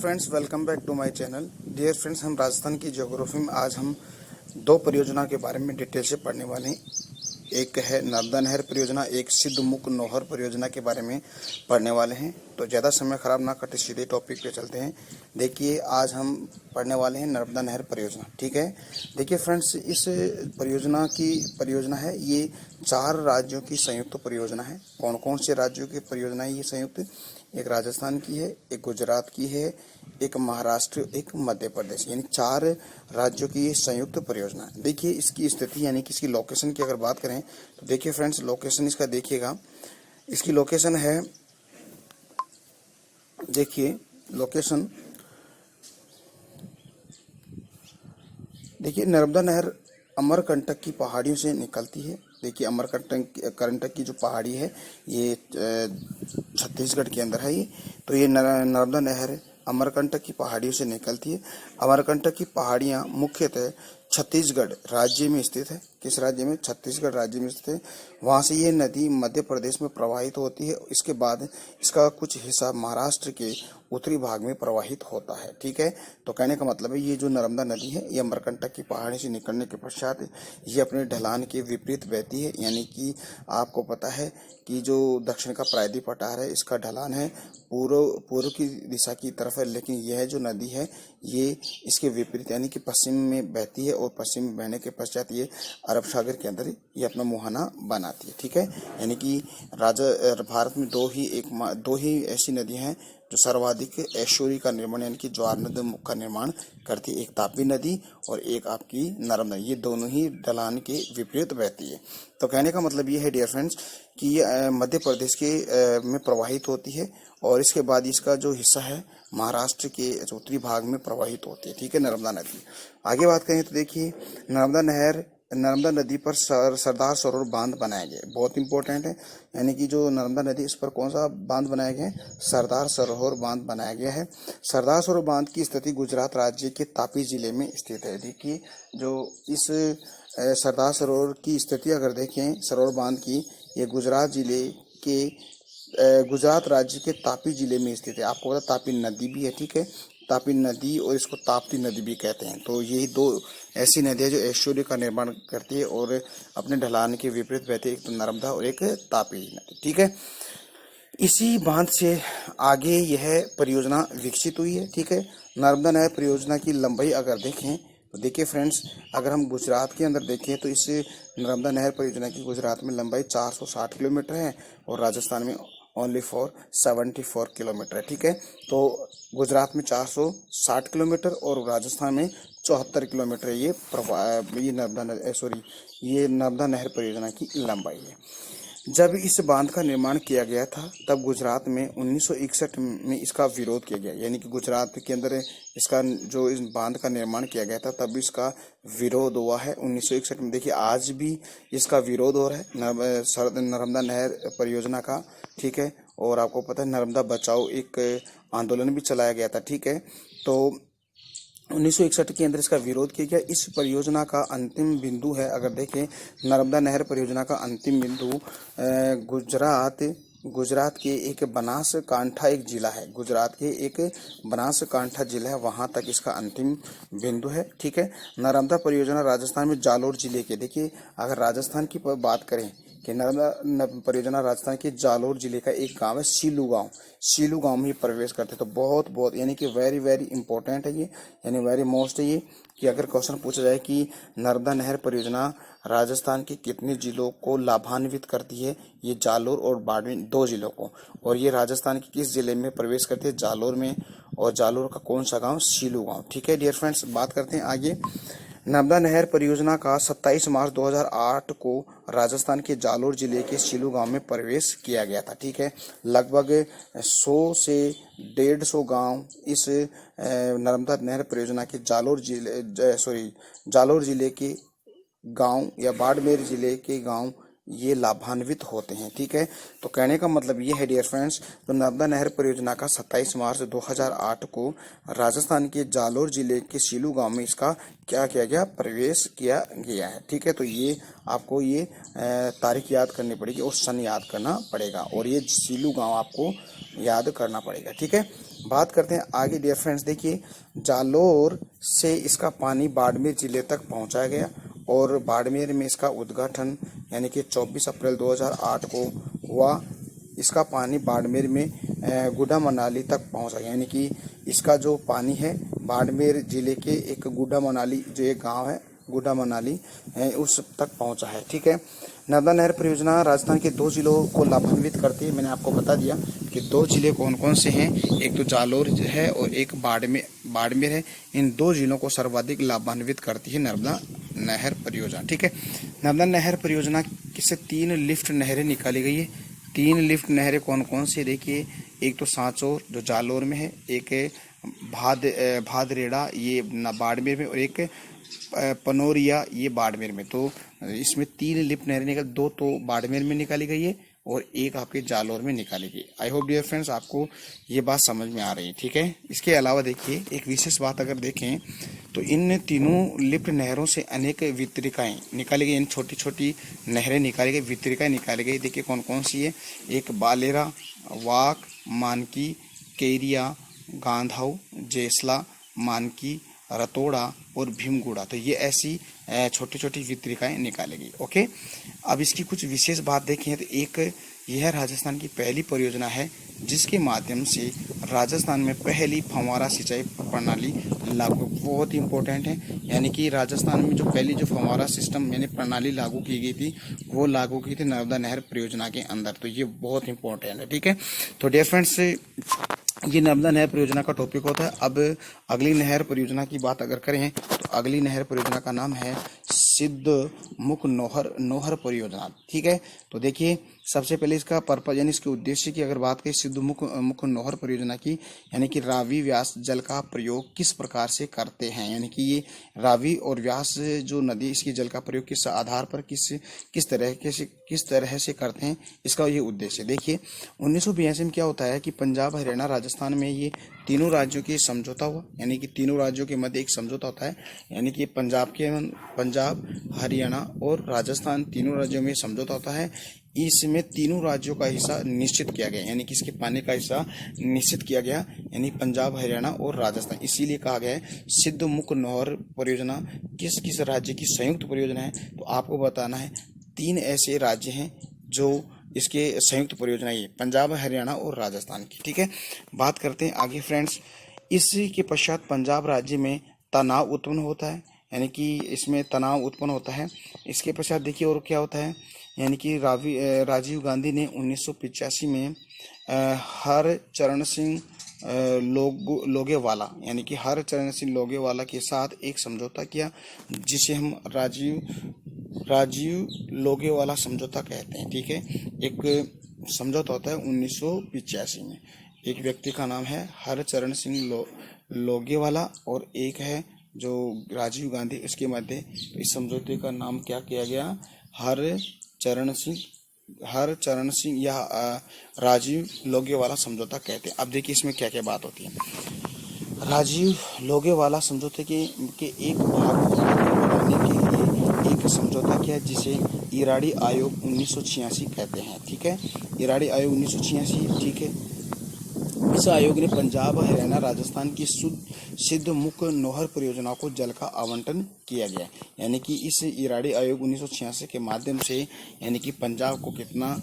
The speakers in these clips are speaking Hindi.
Friends, welcome back to my channel. Dear friends, हम राजस्थान की ज्योग्राफी में आज हम दो परियोजना के बारे में डिटेल से पढ़ने वाले हैं। एक है नर्मदा नहर परियोजना, एक सिद्धमुख नौहर परियोजना के बारे में पढ़ने वाले हैं। तो ज़्यादा समय खराब ना करते सीधे टॉपिक पे चलते हैं। देखिए, आज हम पढ़ने वाले हैं नर्मदा नहर परियोजना। ठीक है, देखिए फ्रेंड्स, इस परियोजना है ये 4 राज्यों की संयुक्त परियोजना है। कौन कौन से राज्यों की परियोजना है ये संयुक्त? एक राजस्थान की है, एक गुजरात की है, एक महाराष्ट्र, एक मध्य प्रदेश, यानी 4 राज्यों की ये संयुक्त परियोजना है। देखिए, इसकी स्थिति यानी कि इसकी लोकेशन की अगर बात करें तो देखिए फ्रेंड्स, लोकेशन इसका देखिएगा। इसकी लोकेशन है, देखिए लोकेशन, देखिए नर्मदा नहर अमरकंटक की पहाड़ियों से निकलती है। देखिए, अमरकंटक की जो पहाड़ी है ये छत्तीसगढ़ के अंदर है। ये तो ये नर्मदा नहर अमरकंटक की पहाड़ियों से निकलती है। अमरकंटक की पहाड़ियाँ मुख्यतः छत्तीसगढ़ राज्य में स्थित है। किस राज्य में? छत्तीसगढ़ राज्य में स्थित है। वहाँ से ये नदी मध्य प्रदेश में प्रवाहित होती है। इसके बाद इसका कुछ हिस्सा महाराष्ट्र के उत्तरी भाग में प्रवाहित होता है। ठीक है, तो कहने का मतलब है ये जो नर्मदा नदी है ये अमरकंटक की पहाड़ी से निकलने के पश्चात ये अपने ढलान के विपरीत बहती है। यानी कि आपको पता है कि जो दक्षिण का प्रायद्वीप पठार है इसका ढलान है पूर्व की दिशा की तरफ है, लेकिन यह जो नदी है ये इसके विपरीत यानी कि पश्चिम में बहती है, और पश्चिम में बहने के पश्चात ये अरब सागर के अंदर ये अपना मुहाना बनाती है। ठीक है, यानी कि भारत में दो ही ऐसी नदियां हैं जो सर्वाधिक ऐश्वर्य का निर्माण यानी कि ज्वार नदी मुख का निर्माण करती है। एक तापी नदी और एक आपकी नर्मदा, ये दोनों ही ढलान के विपरीत बहती है। तो कहने का मतलब ये है डियर फ्रेंड्स कि ये मध्य प्रदेश के में प्रवाहित होती है, और इसके बाद इसका जो हिस्सा है महाराष्ट्र के उत्तरी भाग में प्रवाहित होती है। ठीक है, नर्मदा नदी। आगे बात करें तो देखिए, नर्मदा नदी पर सरदार सरोवर बांध बनाया गया है। बहुत इंपॉर्टेंट है, यानी कि जो नर्मदा नदी इस पर कौन सा बांध बनाया गया है? सरदार सरोवर बांध बनाया गया है। सरदार सरोवर बांध की स्थिति गुजरात राज्य के तापी जिले में स्थित है। देखिए, जो इस सरदार सरोवर की स्थिति अगर देखें, सरोवर बांध की, ये गुजरात राज्य के तापी जिले में स्थित है। आपको पता तापी नदी भी है। ठीक है, तापी नदी और इसको ताप्ती नदी भी कहते हैं। तो यही दो ऐसी नदियां जो ऐश्वर्य का निर्माण करती है और अपने ढलान के विपरीत बहती है, एक तो नर्मदा और एक तापी नदी। ठीक है, इसी बांध से आगे यह परियोजना विकसित हुई है। ठीक है, नर्मदा नहर परियोजना की लंबाई अगर देखें तो देखिए फ्रेंड्स, अगर हम गुजरात के अंदर देखें तो इस नर्मदा नहर परियोजना की गुजरात में लंबाई 460 किलोमीटर है और राजस्थान में ओनली फॉर 74 किलोमीटर है। ठीक है, तो गुजरात में 460 किलोमीटर और राजस्थान में 74 किलोमीटर ये नर्मदा नहर परियोजना की लंबाई है। जब इस बांध का निर्माण किया गया था तब गुजरात में 1961 में इसका विरोध किया गया। यानी कि गुजरात के अंदर इसका जो इस बांध का निर्माण किया गया था तब इसका विरोध हुआ है 1961 में। देखिए, आज भी इसका विरोध हो रहा है नर्मदा नहर परियोजना का। ठीक है, और आपको पता है नर्मदा बचाओ एक आंदोलन भी चलाया गया था। ठीक है, तो 1961 के अंदर इसका विरोध किया गया। इस परियोजना का अंतिम बिंदु है, अगर देखें नर्मदा नहर परियोजना का अंतिम बिंदु गुजरात के एक बनासकांठा एक जिला है। गुजरात के एक बनासकांठा जिला है, वहां तक इसका अंतिम बिंदु है। ठीक है, नर्मदा परियोजना राजस्थान में जालोर जिले के, देखिए अगर राजस्थान की बात करें कि नर्मदा परियोजना राजस्थान के जालोर जिले का एक गांव है सीलू गांव में प्रवेश करते। तो बहुत यानी कि वेरी वेरी इंपॉर्टेंट है ये, यानी वेरी मोस्ट है ये, कि अगर क्वेश्चन पूछा जाए कि नर्मदा नहर परियोजना राजस्थान के कितने जिलों को लाभान्वित करती है, ये जालोर और बाड़मेर 2 जिलों को, और ये राजस्थान के किस जिले में प्रवेश करती है? जालोर में, और जालोर का कौन सा गाँव? सीलू गाँव। ठीक है डियर फ्रेंड्स, बात करते हैं आगे। नर्मदा नहर परियोजना का 27 मार्च 2008 को राजस्थान के जालोर जिले के सीलू गांव में प्रवेश किया गया था। ठीक है, लगभग 100 से 150 गांव इस नर्मदा नहर परियोजना के जालोर जिले के गांव या बाड़मेर जिले के गांव ये लाभान्वित होते हैं। ठीक है, तो कहने का मतलब ये है डियर फ्रेंड्स, तो नर्मदा नहर परियोजना का 27 मार्च 2008 को राजस्थान के जालोर जिले के सीलू गांव में इसका क्या किया गया? प्रवेश किया गया है। ठीक है, तो ये आपको ये तारीख याद करनी पड़ेगी और सन याद करना पड़ेगा, और ये सीलू गांव आपको याद करना पड़ेगा। ठीक है, बात करते हैं आगे डियर फ्रेंड्स। देखिए जालोर से इसका पानी बाड़मेर जिले तक पहुंचाया गया और बाड़मेर में इसका उद्घाटन यानी कि 24 अप्रैल 2008 को हुआ। इसका पानी बाड़मेर में गुड्डा मनाली तक पहुंचा, यानी कि इसका जो पानी है बाड़मेर जिले के एक गुड्डा मनाली जो एक गांव है गुड्डा मनाली उस तक पहुंचा है। ठीक है। नर्मदा नहर परियोजना राजस्थान के 2 जिलों को लाभान्वित करती है। मैंने आपको बता दिया कि 2 जिले कौन कौन से हैं, एक तो जालोर है और एक बाड़मेर है। इन 2 जिलों को सर्वाधिक लाभान्वित करती है नर्मदा नहर परियोजना। ठीक है। नर्मदा नहर परियोजना से 3 लिफ्ट नहरें निकाली गई है। 3 लिफ्ट नहरें कौन कौन सी, देखिए एक तो सांचौर जो जालोर में है, एक भादरेड़ा ये बाड़मेर में और एक पनोरिया ये बाड़मेर में। तो इसमें 3 लिफ्ट नहरें निकल, 2 तो बाड़मेर में निकाली गई है और एक आपके जालोर में निकाली गई। आई होप डियर फ्रेंड्स आपको ये बात समझ में आ रही है। ठीक है। इसके अलावा देखिए एक विशेष बात अगर देखें तो इन तीनों लिफ्ट नहरों से अनेक वितरिकाएं निकाली गई। इन छोटी छोटी नहरें निकाली गई, वितरिकाएं निकाली गई। देखिए कौन कौन सी है, एक बालेरा, वाक, मानकी, केरिया, गांधाऊ, जेसला, मानकी, रतोड़ा और भीमगुड़ा। तो ये ऐसी छोटी छोटी वितरिकाएं निकाली गई। ओके। अब इसकी कुछ विशेष बात देखें तो एक यह राजस्थान की पहली परियोजना है जिसके माध्यम से राजस्थान में पहली फव्वारा सिंचाई प्रणाली लागू, बहुत ही इंपॉर्टेंट है, यानी कि राजस्थान में जो पहली जो फव्वारा सिस्टम यानी प्रणाली लागू की गई थी वो लागू की थी नर्मदा नहर परियोजना के अंदर। तो ये बहुत इंपॉर्टेंट है। ठीक है। तो डियर फ्रेंड्स ये नर्मदा नहर परियोजना का टॉपिक होता है। अब अगली नहर परियोजना की बात अगर करें तो अगली नहर परियोजना का नाम है सिद्धमुख नोहर परियोजना। ठीक है। तो देखिए सबसे पहले इसका पर्पज यानी इसके उद्देश्य की अगर बात करें सिद्धमुख नोहर परियोजना की, यानी कि रावी व्यास जल का प्रयोग किस प्रकार से करते हैं, यानी कि ये रावी और व्यास जो नदी इसकी जल का प्रयोग किस आधार पर किस तरह से करते हैं, इसका ये उद्देश्य। देखिए 1982 में क्या होता है कि पंजाब, हरियाणा, राजस्थान में ये तीनों राज्यों की समझौता हुआ, यानी कि तीनों राज्यों के मध्य एक समझौता होता है, यानी कि पंजाब, हरियाणा और राजस्थान तीनों राज्यों में समझौता होता है। इसमें तीनों राज्यों का हिस्सा निश्चित किया गया, यानी कि इसके पानी का हिस्सा निश्चित किया गया, यानी पंजाब, हरियाणा और राजस्थान। इसीलिए कहा गया है सिद्धमुख नोहर परियोजना किस किस राज्य की संयुक्त परियोजना है। तो आपको बताना है 3 ऐसे राज्य हैं जो इसके संयुक्त परियोजना है, पंजाब, हरियाणा और राजस्थान की। ठीक है। बात करते हैं आगे फ्रेंड्स। इसी के पश्चात पंजाब राज्य में तनाव उत्पन्न होता है, यानी कि इसमें तनाव उत्पन्न होता है। इसके पश्चात देखिए और क्या होता है, यानी कि राजीव गांधी ने 1985 में हरचरण सिंह लोगेवाला यानी कि हरचरण सिंह लोगेवाला के साथ एक समझौता किया जिसे हम राजीव लोगेवाला समझौता कहते हैं। ठीक है। एक समझौता होता है 1985 में, एक व्यक्ति का नाम है हरचरण सिंह लोगेवाला और एक है जो राजीव गांधी, इसके मध्य इस समझौते का नाम क्या किया गया, हरचरण सिंह या राजीव लोगेवाला समझौता कहते हैं। अब देखिए इसमें क्या क्या बात होती है। राजीव लोगेवाला समझौते के एक भाग को बनाने के लिए एक समझौता किया जिसे इराड़ी आयोग 1986 कहते हैं। ठीक है। इराड़ी आयोग 1986। ठीक है। इस आयोग ने पंजाब, हरियाणा, राजस्थान की सिद्धमुख नोहर परियोजना को जल का आवंटन किया गया, यानी कि इस इराड़ी आयोग 1986 के माध्यम से यानी कि पंजाब को कितना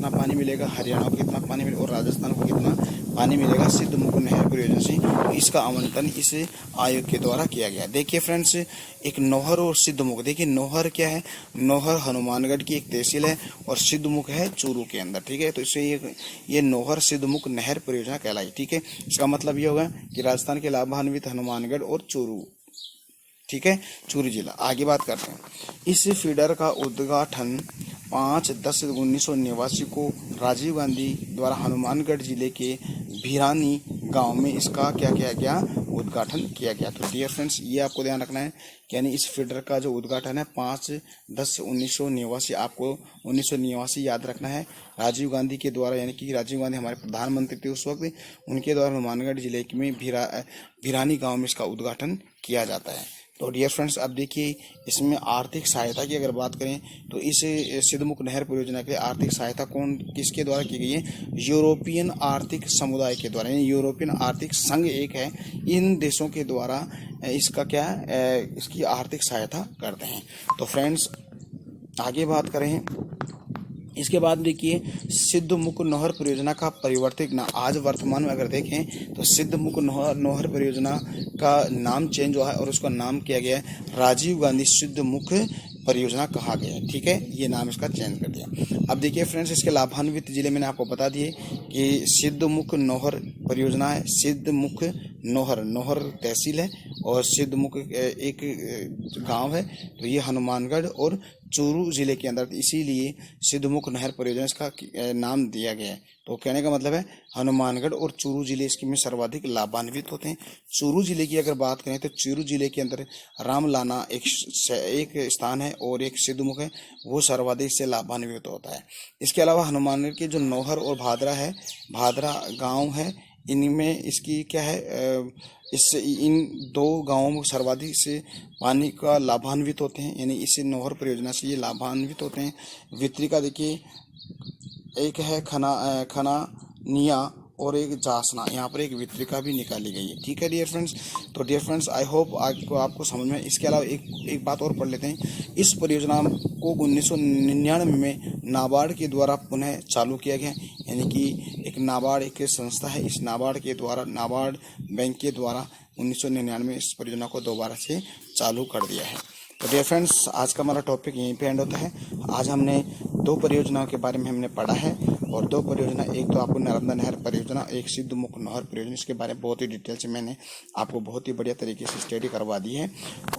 पानी मिलेगा, हरियाणा को कितना पानी मिलेगा और राजस्थान को कितना पानी मिलेगा सिद्धमुख नहर परियोजना से, इसका आवंटन इस आयोग के द्वारा किया गया। देखिए फ्रेंड्स एक नोहर और सिद्धमुख, देखिए नोहर क्या है, नोहर हनुमानगढ़ की एक तहसील है और सिद्धमुख है चूरू के अंदर। ठीक है। तो इससे ये नोहर सिद्धमुख नहर परियोजना कहलाई। ठीक है। इसका मतलब ये होगा कि राजस्थान के लाभान्वित हनुमानगढ़ और चूरू। ठीक है। चूरू जिला। आगे बात करते हैं। इस फीडर का उद्घाटन 5/10/1989 को राजीव गांधी द्वारा हनुमानगढ़ जिले के भिरानी गांव में इसका क्या किया गया, उद्घाटन किया गया। तो डियर फ्रेंड्स ये आपको ध्यान रखना है, यानी इस फीडर का जो उद्घाटन है 5/10/1989, आपको 1989 याद रखना है, राजीव गांधी के द्वारा, यानी कि राजीव गांधी हमारे प्रधानमंत्री थे उस वक्त, उनके द्वारा हनुमानगढ़ जिले में भिरानी गांव में इसका उद्घाटन किया जाता है। तो डियर फ्रेंड्स, अब देखिए इसमें आर्थिक सहायता की अगर बात करें तो इस सिद्धमुख नहर परियोजना के लिए आर्थिक सहायता किसके द्वारा की गई है? यूरोपियन आर्थिक समुदाय के द्वारा, यानी यूरोपियन आर्थिक संघ एक है, इन देशों के द्वारा इसका क्या है, इसकी आर्थिक सहायता करते हैं। तो फ्रेंड्स आगे बात करें, इसके बाद देखिए सिद्धमुख नहर परियोजना का परिवर्तित नाम, आज वर्तमान में अगर देखें तो सिद्धमुख नहर परियोजना का नाम चेंज हुआ है और उसका नाम किया गया है राजीव गांधी सिद्धमुख परियोजना कहा गया है। ठीक है, ये नाम इसका चेंज कर दिया। अब देखिए फ्रेंड्स, इसके लाभान्वित जिले मैंने आपको बता दिए कि सिद्धमुख नहर परियोजना है। सिद्धमुख नहर तहसील है और सिद्धमुख एक गांव है। तो ये हनुमानगढ़ और चूरू जिले के अंदर, इसीलिए सिद्धमुख नहर परियोजना इसका नाम दिया गया है। तो कहने का मतलब है हनुमानगढ़ और चूरू जिले इसमें सर्वाधिक लाभान्वित होते हैं। चूरू जिले की अगर बात करें तो चूरू जिले के अंदर रामलाना एक स्थान है और एक सिद्धमुख है, वो सर्वाधिक से लाभान्वित होता है। इसके अलावा हनुमानगढ़ के जो नौहर और भादरा है, भादरा गांव है, इनमें इसकी क्या है, इससे इन दो गांवों में सर्वाधिक से पानी का लाभान्वित होते हैं, यानी इस नहर परियोजना से ये लाभान्वित होते हैं। वितरिका देखिए, एक है खनानिया और एक जासना, यहाँ पर एक वितरिका भी निकाली गई है। ठीक है डियर फ्रेंड्स, तो डियर फ्रेंड्स आई होप आपको समझ में। इसके अलावा एक बात और पढ़ लेते हैं। इस परियोजना को 1999 में नाबार्ड के द्वारा पुनः चालू किया गया, यानी कि एक नाबार्ड एक संस्था है, इस नाबार्ड बैंक के द्वारा 1999 में इस परियोजना को दोबारा से चालू कर दिया है। तो डियर फ्रेंड्स, आज का हमारा टॉपिक यहीं पे एंड होता है। आज हमने दो परियोजनाओं के बारे में हमने पढ़ा है, और दो परियोजना, एक तो आपको नर्मदा नहर परियोजना, एक सिद्धमुख नहर परियोजना, इसके बारे में बहुत ही डिटेल से मैंने आपको बहुत ही बढ़िया तरीके से स्टडी करवा दी है।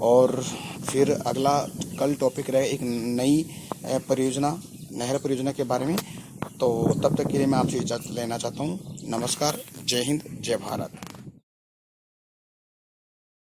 और फिर अगला कल टॉपिक रहेगा एक नई परियोजना, नहर परियोजना के बारे में। तो तब तक के लिए मैं आपसे इजाज़त लेना चाहता हूँ। नमस्कार, जय हिंद, जय भारत।